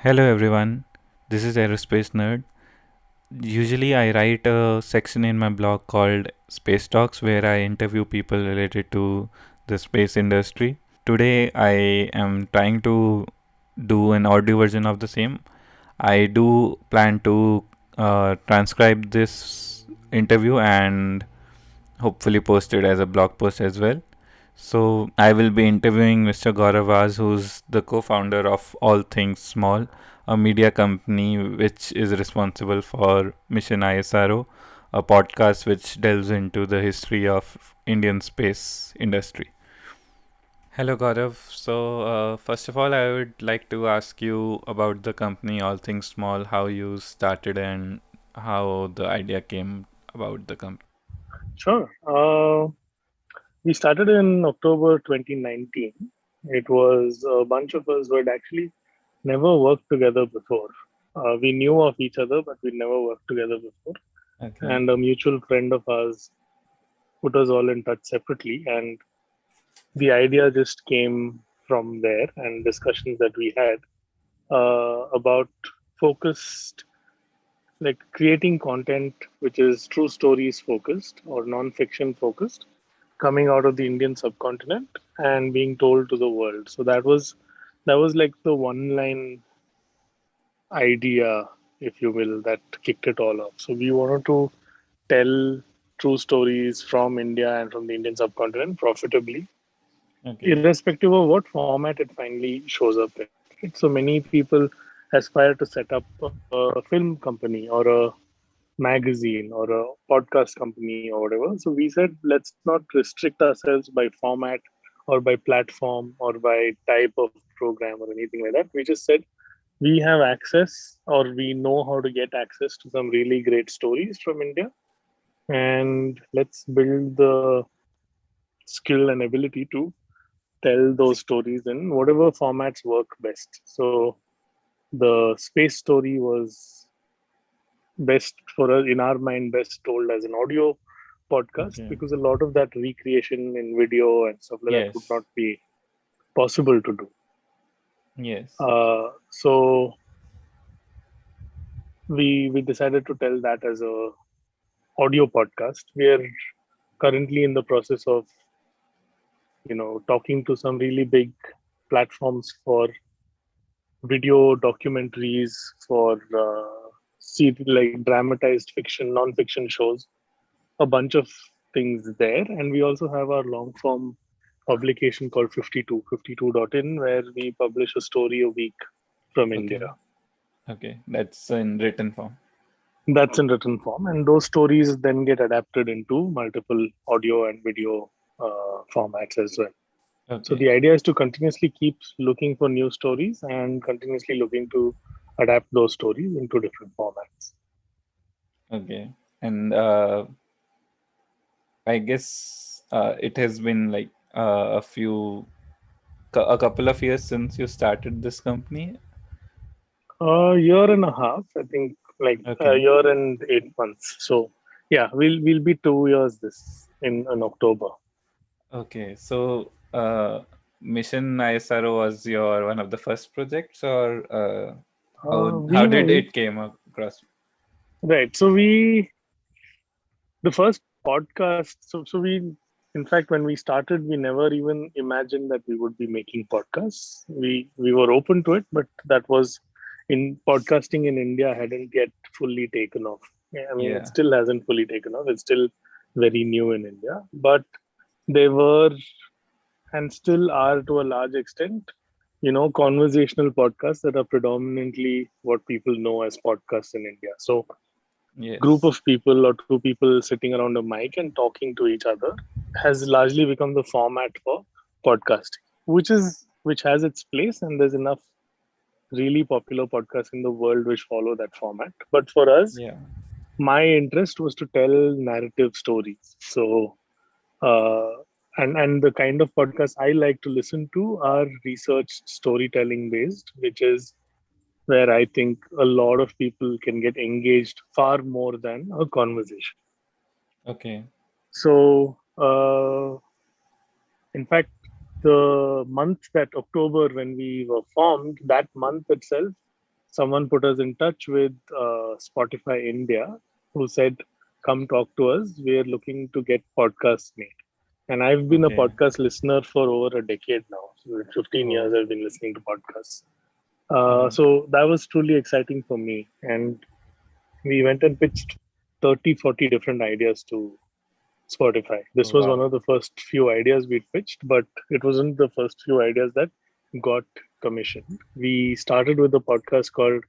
Hello everyone, this is Aerospace Nerd. Usually, I write a section in my blog called Space Talks where I interview people related to the space industry. Today, I am trying to do an audio version of the same. I do plan to transcribe this interview and hopefully post it as a blog post as well. So I will be interviewing Mr. Gaurav Vaz, who's the co-founder of All Things Small, a media company which is responsible for Mission ISRO, a podcast which delves into the history of Indian space industry. Hello Gaurav. First of all, I would like to ask you about the company All Things Small, how you started and how the idea came about the company. Sure. We started in October 2019. It was a bunch of us who had actually never worked together before. We knew of each other, but we never worked together before. Okay. And a mutual friend of ours put us all in touch separately. And the idea just came from there and discussions that we had about focused, like creating content which is true stories focused or non-fiction focused coming out of the Indian subcontinent and being told to the world. So that was like the one line idea, if you will, that kicked it all off. So we wanted to tell true stories from India and from the Indian subcontinent profitably, Okay. irrespective of what format it finally shows up in. Right? So many people aspire to set up a film company or a magazine or a podcast company or whatever. So we said, let's not restrict ourselves by format or by platform or by type of program or anything like that. We just said we have access or we know how to get access to some really great stories from India. And let's build the skill and ability to tell those stories in whatever formats work best. So the space story was best for us in our mind, best told as an audio podcast Okay. because a lot of that recreation in video and stuff like that would Yes. not be possible to do. Yes. So we decided to tell that as a audio podcast. We are currently in the process of talking to some really big platforms for video documentaries for like dramatized fiction, non-fiction shows, a bunch of things there. And we also have our long form publication called 52.in, where we publish a story a week from India. Okay. Okay. That's in written form. That's in written form. And those stories then get adapted into multiple audio and video formats as well. So Okay. the idea is to continuously keep looking for new stories and continuously looking to adapt those stories into different formats. Okay. And I guess it has been like a couple of years since you started this company. A year and a half, I think, like a Okay. year and 8 months. So yeah, we'll be 2 years this in October. Okay. Mission ISRO was your one of the first projects, or how We did have it came across? right. So the first podcast. So we, in fact, when we started, we never even imagined that we would be making podcasts. We were open to it, but that was in podcasting in India hadn't yet fully taken off. Yeah, I mean, it Yeah. still hasn't fully taken off. It's still very new in India, but they were and still are to a large extent, conversational podcasts that are predominantly what people know as podcasts in India. So group Yes. of people or two people sitting around a mic and talking to each other has largely become the format for podcasting, which has its place, and there's enough really popular podcasts in the world which follow that format. But for us, Yeah. my interest was to tell narrative stories. So uh, and the kind of podcasts I like to listen to are research storytelling based, which is where I think a lot of people can get engaged far more than a conversation. Okay. So, in fact, the month that October when we were formed, that month itself, someone put us in touch with Spotify India, who said, "Come talk to us. We are looking to get podcasts made." And I've been a Okay. podcast listener for over a decade now. So like 15 years Oh. I've been listening to podcasts. Oh. So that was truly exciting for me. And we went and pitched 30, 40 different ideas to Spotify. This Oh, was one wow. of the first few ideas we pitched, but it wasn't the first few ideas that got commissioned. We started with a podcast called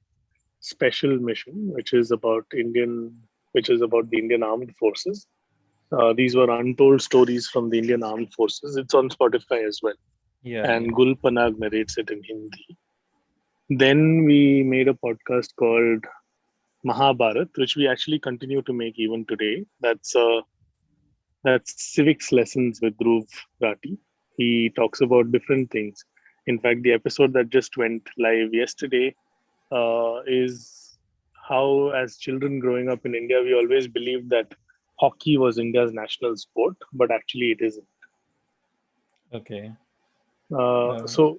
Special Mission, which is about the Indian Armed Forces. These were untold stories from the Indian Armed Forces. It's on Spotify as well, Yeah, and yeah. Gul Panag narrates it in Hindi. Then we made a podcast called Mahabharat, which we actually continue to make even today. That's civics lessons with Dhruv Rati. He talks about different things. In fact, the episode that just went live yesterday is how, as children growing up in India, we always believed that hockey was India's national sport, but actually it isn't. Okay. Uh, Uh, so,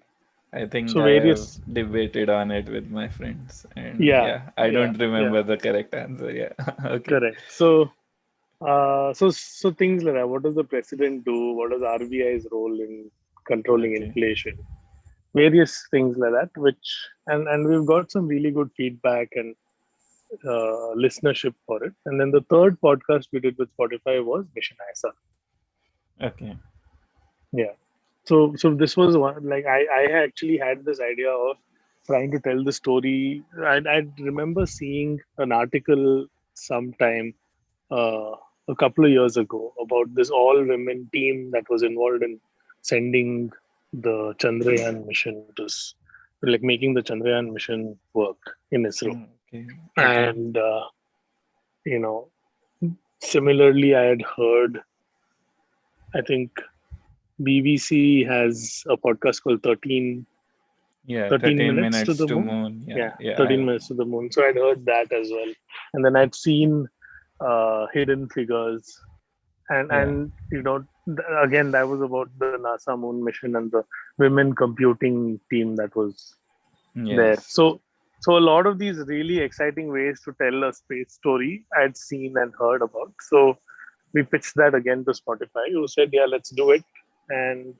I think so I have various, debated on it with my friends, and yeah, yeah, I yeah, don't yeah, remember the correct answer. Yeah. Okay. correct. So things like that. What does the president do? What is RBI's role in controlling Okay. inflation? Various things like that. And we've got some really good feedback and listenership for it. And then the third podcast we did with Spotify was Mission ISRO. Okay. Yeah. So this was one, like I actually had this idea of trying to tell the story. I remember seeing an article sometime uh, a couple of years ago about this all women team that was involved in sending the Chandrayaan mission like making the Chandrayaan mission work in ISRO. Okay. Okay. And you know, similarly, I had heard, I think BBC has a podcast called Yeah, 13 13 minutes to minutes the to moon. moon. Yeah, Yeah, yeah. 13 minutes to the moon. So I'd heard that as well. And then I'd seen Hidden Figures. Yeah. And again, that was about the NASA moon mission and the women computing team that was there. Yes. So a lot of these really exciting ways to tell a space story I'd seen and heard about. So we pitched that again to Spotify, who said, "Yeah, let's do it." And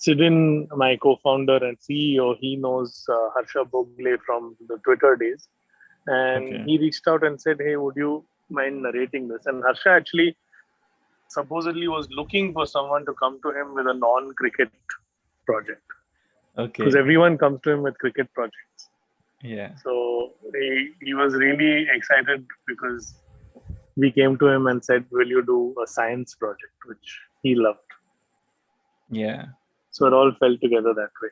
Sidin, my co-founder and CEO, he knows Harsha Bogle from the Twitter days, and Okay. he reached out and said, "Hey, would you mind narrating this?" And Harsha actually supposedly was looking for someone to come to him with a non-cricket project, because Okay. everyone comes to him with cricket projects. Yeah. So he was really excited because we came to him and said, "Will you do a science project?" Which he loved. Yeah. So it all fell together that way.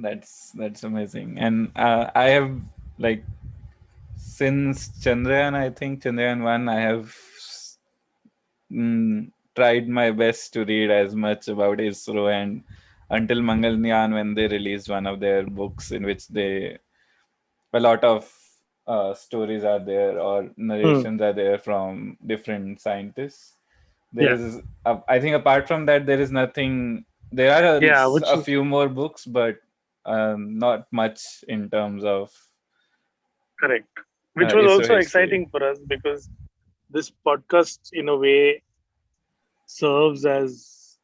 That's amazing. And I have like since Chandrayaan, I think Chandrayaan 1, I have tried my best to read as much about ISRO, and until Mangalyaan, when they released one of their books in which a lot of stories are there or Hmm. narrations are there from different scientists. There Yeah, is, I think, apart from that, there is nothing. There are yeah, which a is few more books, but not much in terms of correct. Which was ISRO also history. exciting for us because this podcast, in a way, serves as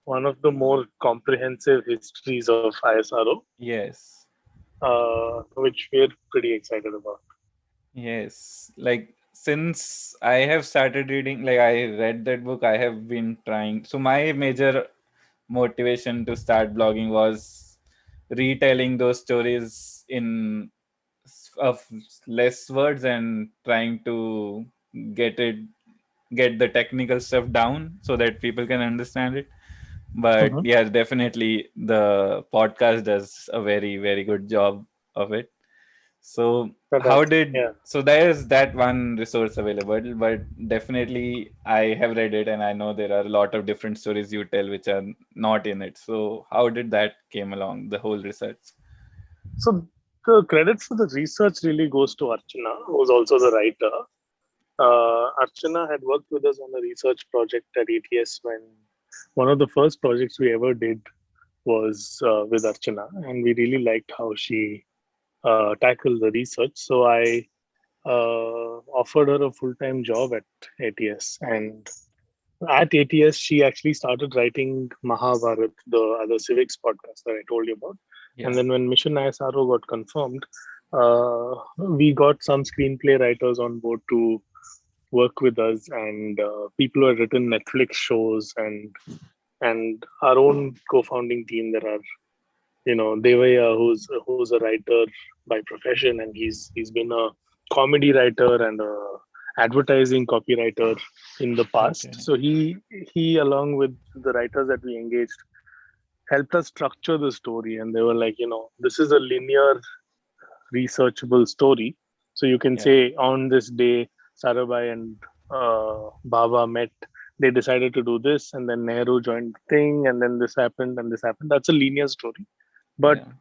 one of the more comprehensive histories of ISRO, Yes. which we're pretty excited about. Yes, like since I have started reading, like I read that book, I have been trying. So my major motivation to start blogging was retelling those stories in of less words and trying to get it get the technical stuff down so that people can understand it. But Mhm. yeah, definitely the podcast does a very, very good job of it. So how Fantastic. did Yeah. so there is that one resource available, but definitely I have read it and I know there are a lot of different stories you tell which are not in it. So how did that came along, the whole research? So the credits for the research really goes to Archana, who's also the writer. Archana had worked with us on a research project at ATS when one of the first projects we ever did was with Archana, and we really liked how she tackle the research. So I offered her a full time job at ATS, and at ATS she actually started writing Mahabharat, the other civics podcast that I told you about. And Yeah. then when Mission ISRO got confirmed, we got some screenplay writers on board to work with us, and people who had written Netflix shows, and our own co-founding team. There are, Devaya, who's a writer by profession, and he's been a comedy writer and a advertising copywriter in the past. Okay. So he along with the writers that we engaged helped us structure the story, and they were like, this is a linear researchable story. So you can Yeah. say on this day, Sarabhai and Baba met. They decided to do this, and then Nehru joined the thing, and then this happened, and this happened. That's a linear story. But Yeah.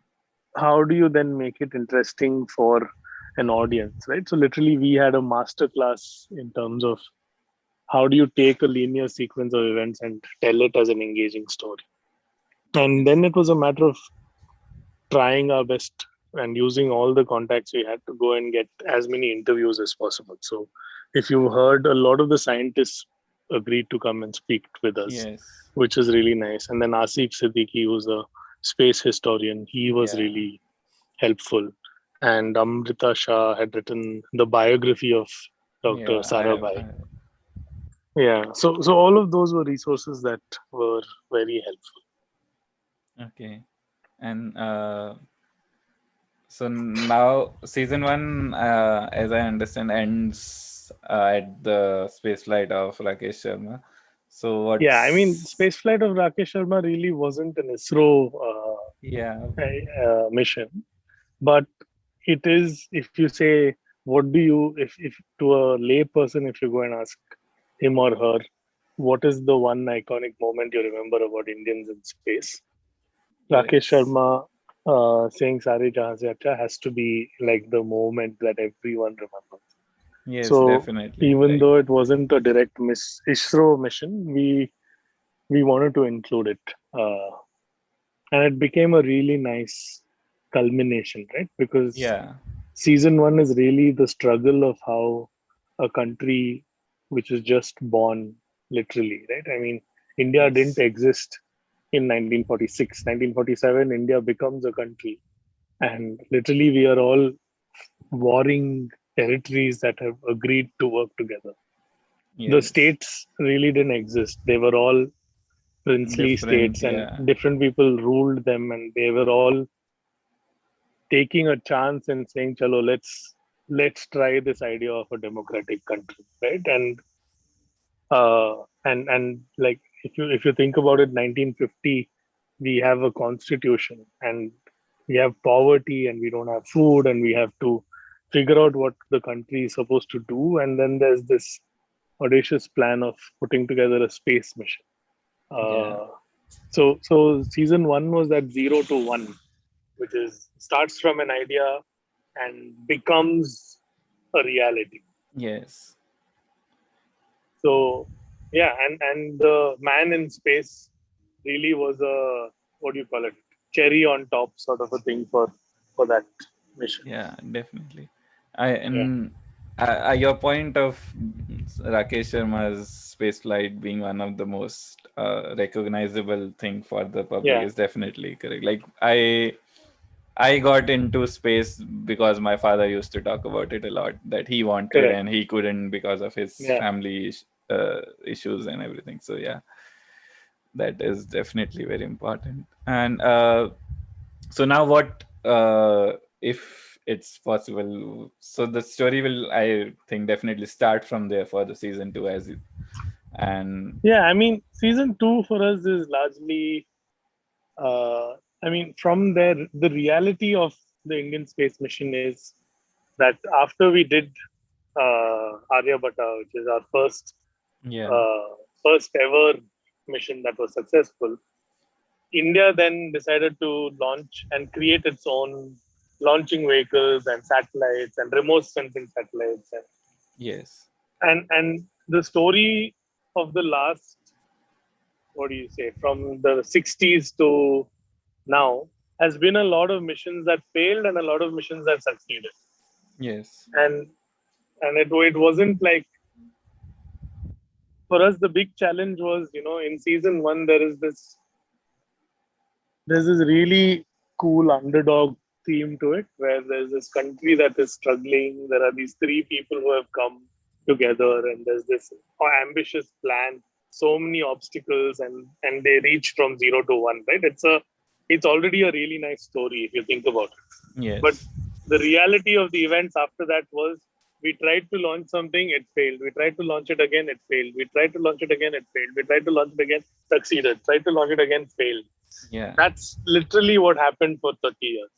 how do you then make it interesting for an audience, right? So literally, we had a master class in terms of how do you take a linear sequence of events and tell it as an engaging story. And Yes. then it was a matter of trying our best and using all the contacts we had to go and get as many interviews as possible. So, if you heard, a lot of the scientists agreed to come and speak with us, Yes. which is really nice. And then Asif Siddiqui, who's a space historian, he was Yeah. really helpful. And Amrita Shah had written the biography of Dr. Yeah. I have. Sarabhai. Yeah, so all of those were resources that were very helpful. Okay. And so now season one, as I understand, ends at the space flight of Rakesh Sharma. So Yeah, I mean, what's spaceflight of Rakesh Sharma really wasn't an ISRO yeah. mission, but it is. If you say, what do you, if to a lay person, if you go and ask him or her, what is the one iconic moment you remember about Indians in space? Rakesh Yes. Sharma saying "Sare Jahan Se Acha" has to be like the moment that everyone remembers. Yes, So definitely. even Like though it wasn't a direct miss ISRO mission, we wanted to include it, and it became a really nice culmination, right? Because yeah. season one is really the struggle of how a country which was just born, literally, right? I mean, India didn't Yes. exist in 1946. 1947, India becomes a country, and literally, we are all warring territories that have agreed to work together. The Yes. states really didn't exist. They were all princely Different. states, and Yeah. different people ruled them, and they were all taking a chance and saying, "Chalo, let's try this idea of a democratic country," right? And like, if you think about it, 1950, we have a constitution, and we have poverty, and we don't have food, and we have to figure out what the country is supposed to do. And then there's this audacious plan of putting together a space mission. Yeah. Uh, so season one was that 0 to 1, which is starts from an idea and becomes a reality. Yes. So yeah, and the man in space really was a, what do you call it, cherry on top sort of a thing for that mission. Yeah, definitely. I Yeah, and your point of Rakesh Sharma's spaceflight being one of the most recognizable thing for the public yeah, is definitely correct. Like I got into space because my father used to talk about it a lot that he wanted correct. and he couldn't because of his Yeah, family issues and everything. So yeah, that is definitely very important. And so now what if it's possible, so the story will, I think, definitely start from there for the season 2 as it, and yeah. I mean, season two for us is largely. Uh, I mean, from there, the reality of the Indian space mission is that after we did Aryabhata, which is our yeah. uh, first ever mission that was successful, India then decided to launch and create its own launching vehicles and satellites and remote sensing satellites, Yes. and the story of the last, what do you say, from the 60s to now, has been a lot of missions that failed and a lot of missions that succeeded. Yes. And it wasn't like, for us the big challenge was, in season one there's this really cool underdog theme to it, where there's this country that is struggling. There are these three people who have come together, and there's this ambitious plan. So many obstacles, and they reach from zero to one. Right? It's already a really nice story if you think about it. But Yes. the reality of the events after that was, we tried to launch something, it failed. We tried to launch it again, it failed. We tried to launch it again, it failed. We tried to launch it again, succeeded. Tried to launch it again, failed. Yeah. That's literally what happened for 30 years.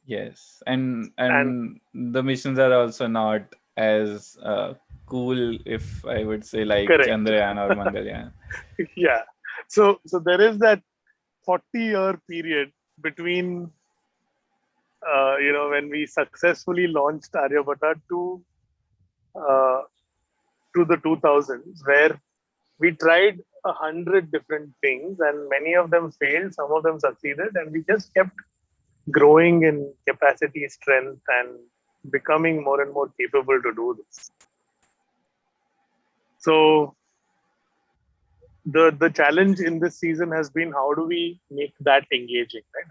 Yes. And And the missions are also not as cool, if I would say, like correct. Chandrayaan or Mangalyaan. Yeah. So there is that 40-year period between, when we successfully launched Aryabhatta uh, to the 2000s, where we tried 100 different things, and many of them failed, some of them succeeded, and we just kept growing in capacity, strength, and becoming more and more capable to do this. So the challenge in this season has been, how do we make that engaging, right?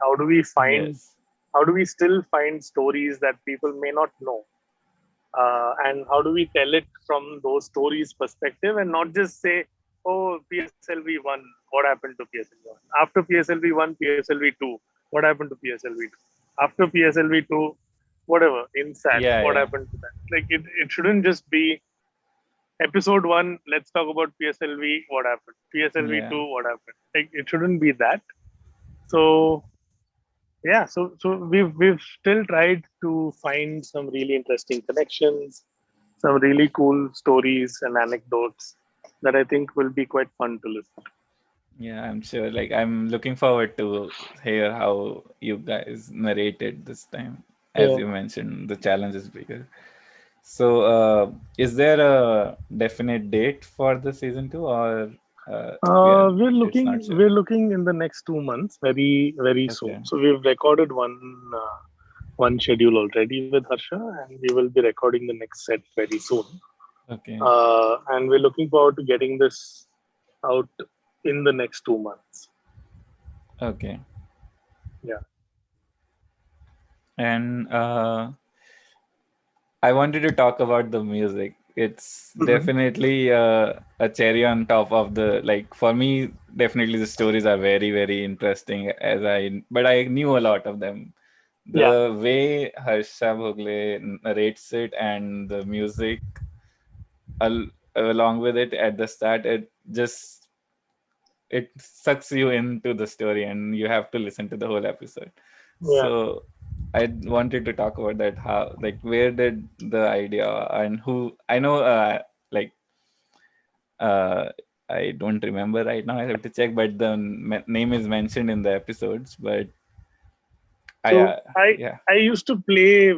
Yes. How do we still find stories that people may not know, and how do we tell it from those stories perspective, and not just say, oh, PSLV 1, what happened to PSLV 1? After PSLV 1, PSLV 2, what happened to PSLV 2? After PSLV 2, whatever, INSAT, Yeah. what Yeah. happened to that? Like, it shouldn't just be episode 1, let's talk about PSLV, what happened? PSLV Yeah. 2, what happened? Like, it shouldn't be that. So, yeah, so we've still tried to find some really interesting connections, some really cool stories and anecdotes that I think will be quite fun to listen to. Yeah, I'm sure. Like, I'm looking forward to hear how you guys narrated this time. As Yeah. you mentioned, the challenge is bigger. So, is there a definite date for the season two, or we are? It's not sure. We're looking in the next 2 months, very very soon. Okay. So we've recorded one schedule already with Harsha, and we will be recording the next set very soon. Okay. And we're looking forward to getting this out in the next 2 months. Okay. Yeah. And I wanted to talk about the music. It's Mhm. definitely a cherry on top of the, like, for me, definitely the stories are very, very interesting, but I knew a lot of them. Yeah. The way Harsha Bhogle narrates it and the music along with it at the start, it sucks you into the story and you have to listen to the whole episode. Yeah. So I wanted to talk about that, how, like, where did the idea, and who, I know, like, uh I don't remember right now, I have to check, but the name is mentioned in the episodes, but I So yeah. I used to play.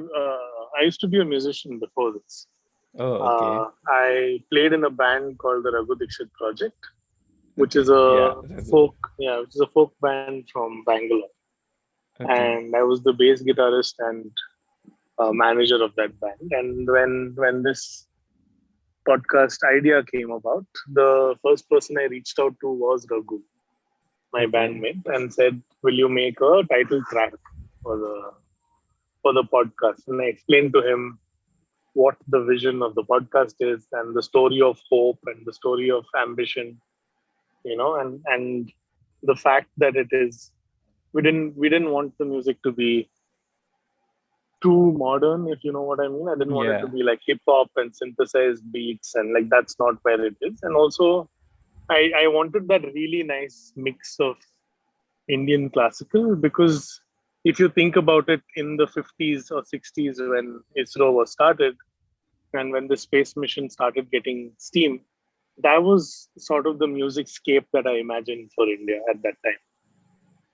I used to be a musician before this. Oh, okay. I played in a band called the Raghu Dixit Project, which is Okay, yeah, a Raghu. folk, yeah, which is a folk band from Bangalore. Okay. And I was the bass guitarist and manager of that band. And when this podcast idea came about, the first person I reached out to was Raghu, my Okay. bandmate, and said, "Will you make a title track for the podcast?" And I explained to him what the vision of the podcast is, and the story of hope and the story of ambition, and the fact that it is, we didn't want the music to be too modern, if you know what I mean. I didn't want it to Yeah. be like hip hop and synthesized beats, and like that's not where it is. And also, I wanted that really nice mix of Indian classical, because if you think about it, in the 50s or 60s, when ISRO was started, and when the space mission started getting steam, that was sort of the music scape that I imagined for India at that time.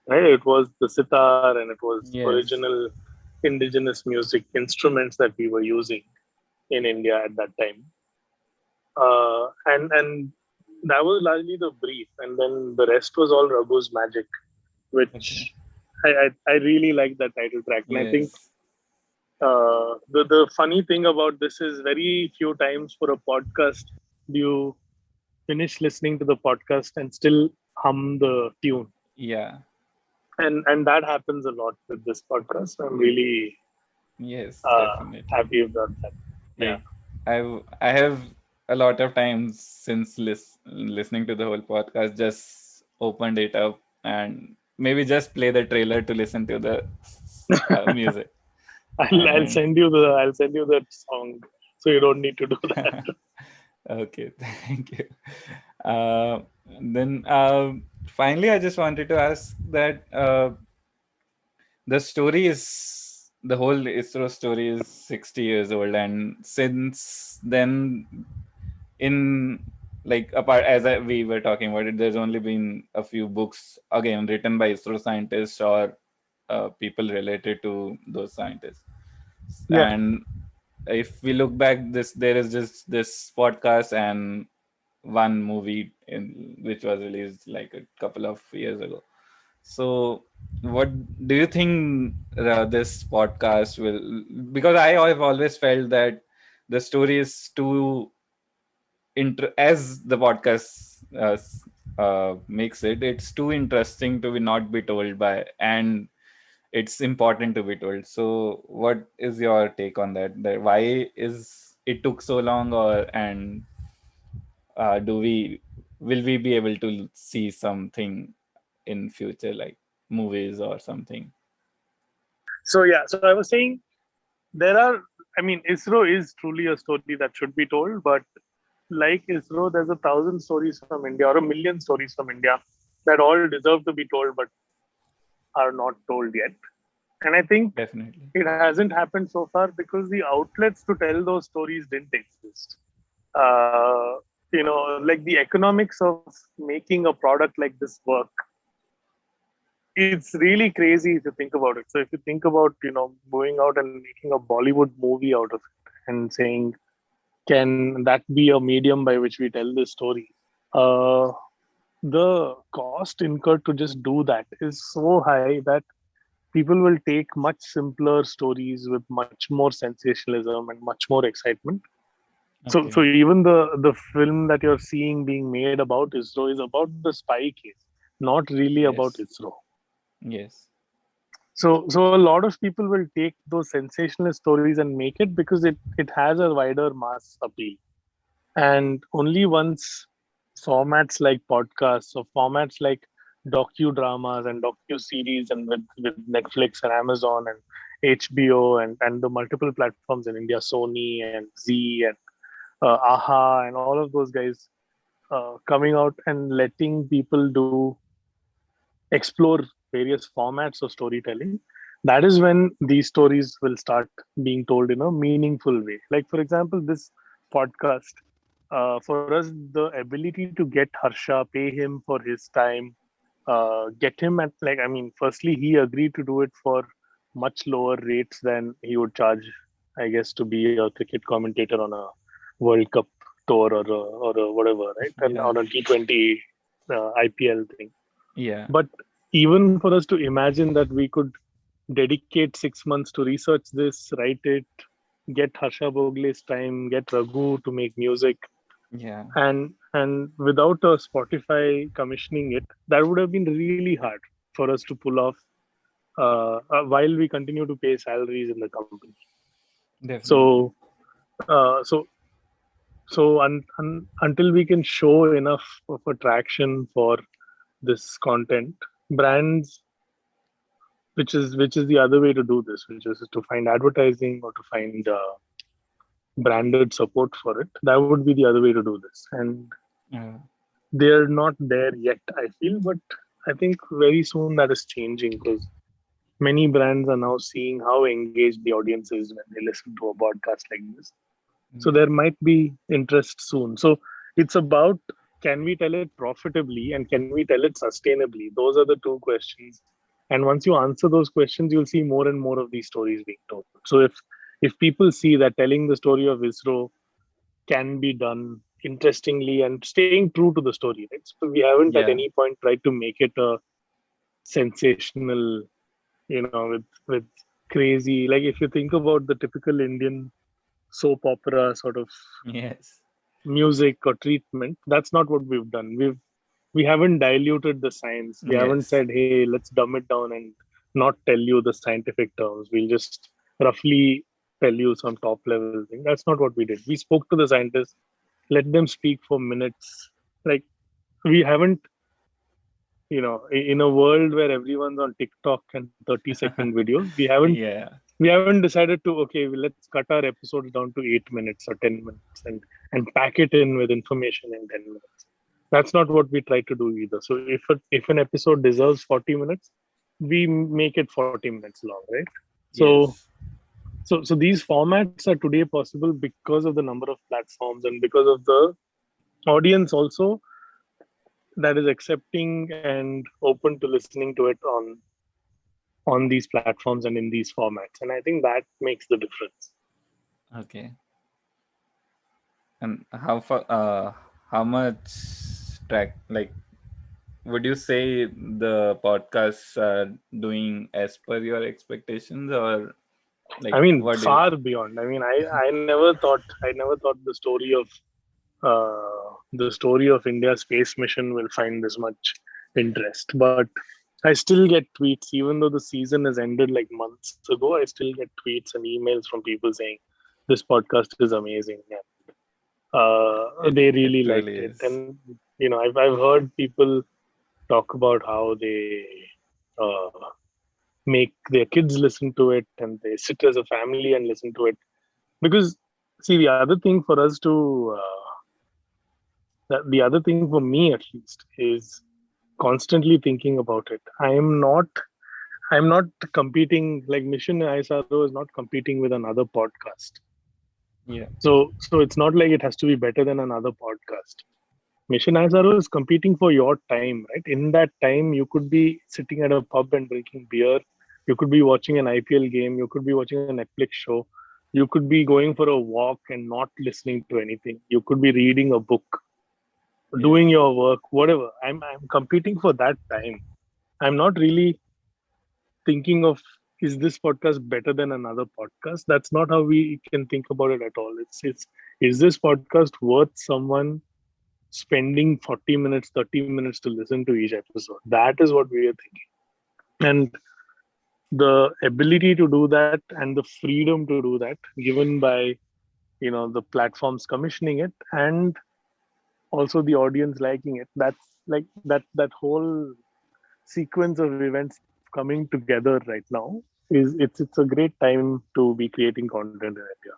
Right? It was the sitar, and it was Yes. original indigenous music instruments that we were using in India at that time. And that was largely the brief, and then the rest was all Raghu's magic, Okay. which I really like that title track, and I think Yes. the funny thing about this is very few times for a podcast do you finish listening to the podcast and still hum the tune, Yeah. and that happens a lot with this podcast. I'm really Yes, definitely. happy about that. Yeah. Like I have a lot of times since listening to the whole podcast just opened it up and maybe just play the trailer to listen to the music. And I'll send you that song, so you don't need to do that. okay, thank you. Uh, then finally, I just wanted to ask that the story is the whole ISRO story is 60 years old, and since then, in like apart we were talking about it, there's only been a few books again written by ISRO scientists or people related to those scientists. Yeah. And if we look back, this there is just this podcast and one movie which was released like a couple of years ago. So, what do you think this podcast will? Because I've always felt that the story is too as the podcast makes it, it's too interesting to be not be told by, and it's important to be told. So, what is your take on that? That why is it took so long, or and do we will we be able to see something in future like movies or something? So yeah. So I was saying there are. I mean, ISRO is truly a story that should be told, but like ISRO, there's 1,000 stories from India or 1,000,000 stories from India that all deserve to be told but are not told yet. And I think Definitely. it hasn't happened so far because the outlets to tell those stories didn't exist. Uh, like the economics of making a product like this work, it's really crazy if you think about it. So if you think about, going out and making a Bollywood movie out of it and saying, can that be a medium by which we tell this story? Uh, the cost incurred to just do that is so high that people will take much simpler stories with much more sensationalism and much more excitement. So Okay. even the film that you're seeing being made about ISRO is about the spy case, not really about Yes. ISRO. Yes. So a lot of people will take those sensationalist stories and make it because it has a wider mass appeal. And only once formats like podcasts or formats like docudramas and docu-series and with Netflix and Amazon and HBO and the multiple platforms in India, Sony and Z and AHA and all of those guys coming out and letting people do explore various formats of storytelling, that is when these stories will start being told in a meaningful way. Like, for example, this podcast, for us, the ability to get Harsha, pay him for his time, get him at, like, I mean, firstly, he agreed to do it for much lower rates than he would charge, I guess, to be a cricket commentator on a World Cup tour or whatever, right? And Yeah. on a T20 IPL thing. Yeah. But even for us to imagine that we could dedicate 6 months to research this, write it, get Harsha Bogle's time, get Raghu to make music, Yeah. and without a Spotify commissioning it, that would have been really hard for us to pull off while we continue to pay salaries in the company. Definitely. So, uh, so, until we can show enough of attraction for this content, brands, which is the other way to do this, which is to find advertising or to find branded support for it. That would be the other way to do this, and Uh, they're not there yet, I feel. But I think very soon that is changing because many brands are now seeing how engaged the audience is when they listen to a podcast like this. So yeah. there might be interest soon. So it's about, can we tell it profitably and can we tell it sustainably? Those are the two questions. And once you answer those questions, you'll see more and more of these stories being told. So if people see that telling the story of ISRO can be done interestingly and staying true to the story, right? So we haven't at Yeah. any point tried to make it a sensational. with crazy, like if you think about the typical Indian soap opera sort of Yes. music or treatment, that's not what we've done. We haven't diluted the science. We haven't Yes. said, hey, let's dumb it down and not tell you the scientific terms. We'll just roughly tell you some top level thing. That's not what we did. We spoke to the scientists, let them speak for minutes. Like, we haven't, in a world where everyone's on TikTok and 30-second videos, Yeah. we haven't decided to, okay, well, let's cut our episodes down to 8 minutes or 10 minutes and pack it in with information in 10 minutes. That's not what we try to do either. So if an episode deserves 40 minutes, we make it 40 minutes long, right? So Yes. so these formats are today possible because of the number of platforms and because of the audience also that is accepting and open to listening to it on these platforms and in these formats. And I think that makes the difference. Okay. And how much track, like, would you say the podcasts are doing as per your expectations, or I like mean, what do you? far beyond. I mean, I never thought the story of India's space mission will find this much interest. But I still get tweets, even though the season has ended like months ago. I still get tweets and emails from people saying this podcast is amazing. They It really liked truly it, is. and I've heard people talk about how they uh, make their kids listen to it, and they sit as a family and listen to it. Because see, the other thing for us to the other thing for me at least is constantly thinking about it. I'm not competing, like Mission ISRO is not competing with another podcast. Yeah. So it's not like it has to be better than another podcast. Mission ISRO is competing for your time, right? In that time, you could be sitting at a pub and drinking beer. You could be watching an IPL game. You could be watching a Netflix show. You could be going for a walk and not listening to anything. You could be reading a book, doing Yes. your work, whatever. I'm competing for that time. I'm not really thinking of, is this podcast better than another podcast? That's not how we can think about it at all. It's is this podcast worth someone spending 40 minutes, 30 minutes to listen to each episode? That is what we are thinking. And the ability to do that and the freedom to do that given by the platforms commissioning it, and also the audience liking it, that's like that whole sequence of events coming together right now is it's a great time to be creating content in India.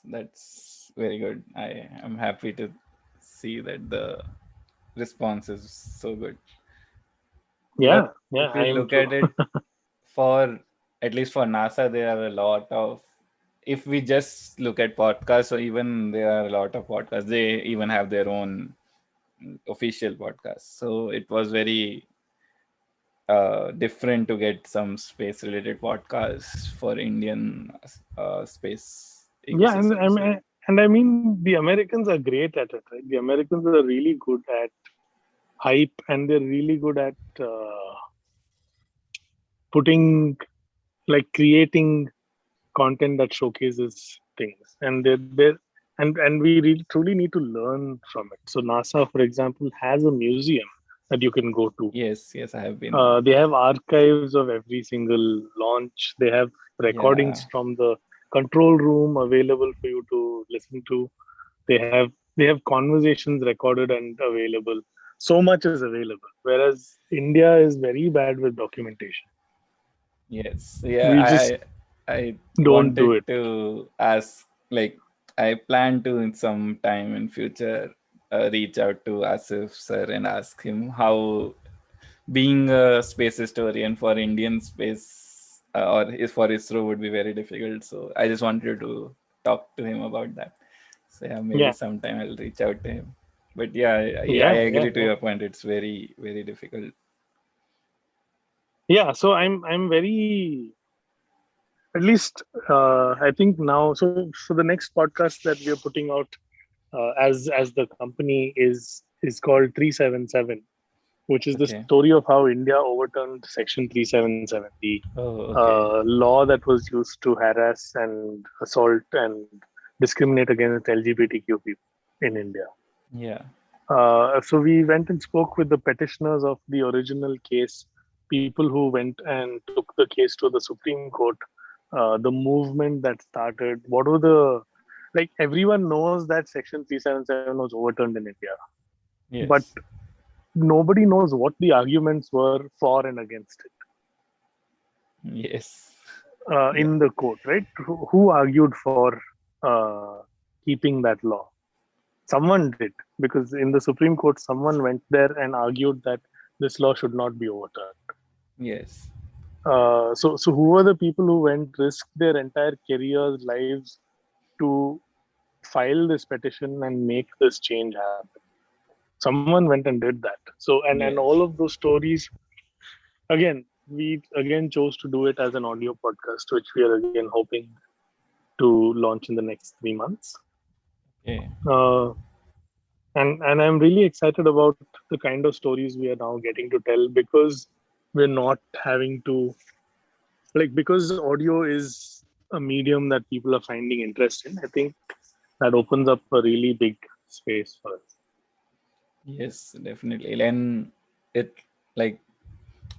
That's very good. I am happy to see that the response is so good. But Yeah, if you I am look too. at it, for at least for NASA, there are a lot of. If we just look at podcasts, or even there are a lot of podcasts, they even have their own official podcasts. So it was very different to get some space related podcasts for Indian space Yeah, ecosystem. So and I mean the Americans are great at it, right? The Americans are really good at hype, and they're really good at putting, like, creating content that showcases things, and we really truly need to learn from it. So NASA, for example, has a museum that you can go to. yes, yes, I have been there. They have archives of every single launch. They have recordings Yeah, from the control room available for you to listen to. They have conversations recorded and available. So much is available, whereas India is very bad with documentation. yes, yeah. We just I don't do wanted it. to ask, like, I plan to in some time in future reach out to Asif sir and ask him how being a space historian for Indian space or is for ISRO would be very difficult. So I just wanted to talk to him about that. So yeah, maybe Yeah, sometime I'll reach out to him. But yeah, I yeah, yeah, agree to yeah. your point. It's very, very difficult. Yeah, so I'm very, at least I think now. So the next podcast that we are putting out as the company is called 377. which is the Okay. story of how India overturned Section 377, the Oh, okay. law that was used to harass and assault and discriminate against LGBTQ people in India. Yeah. So we went and spoke with the petitioners of the original case, people who went and took the case to the Supreme Court, the movement that started. What were the, like, everyone knows that Section 377 was overturned in India, but Yes. nobody knows what the arguments were for and against it Yes. The- in the court, right? Who argued for uh, keeping that law? Someone did, because in the Supreme Court, someone went there and argued that this law should not be overturned. yes. So who were the people who went risk their entire careers, lives to file this petition and make this change happen? Someone went and did that. So and all Yes. of those stories, again, we again chose to do it as an audio podcast, which we are again hoping to launch in the next 3 months. Okay. Uh, and I'm really excited about the kind of stories we are now getting to tell, because we're not having to, like, because audio is a medium that people are finding interest in. I think that opens up a really big space for us. Yes, definitely. And it, like,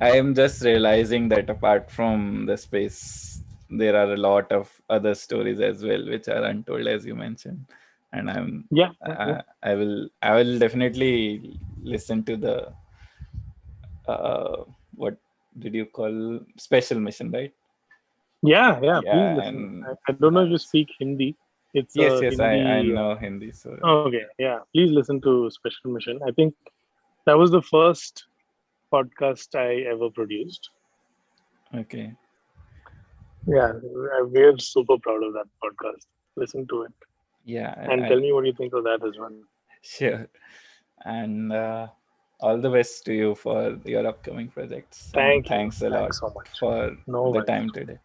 I am just realizing that apart from the space, there are a lot of other stories as well which are untold, as you mentioned. And Yeah, yeah, yeah. I will definitely listen to the what did you call special mission, right? Yeah, yeah, please Yeah, listen. and I don't know if you uh, speak Hindi. It's yes, a yes, I Hindi. know Hindi, so Okay, yeah, please listen to Special Mission. I think that was the first podcast I ever produced. okay, Yeah, we're super proud of that podcast. Listen to it yeah, and tell me what you think of that as well. sure. And all the best to you for your upcoming projects. And Thank you. thanks a lot Thanks so much. for No the worries. time today.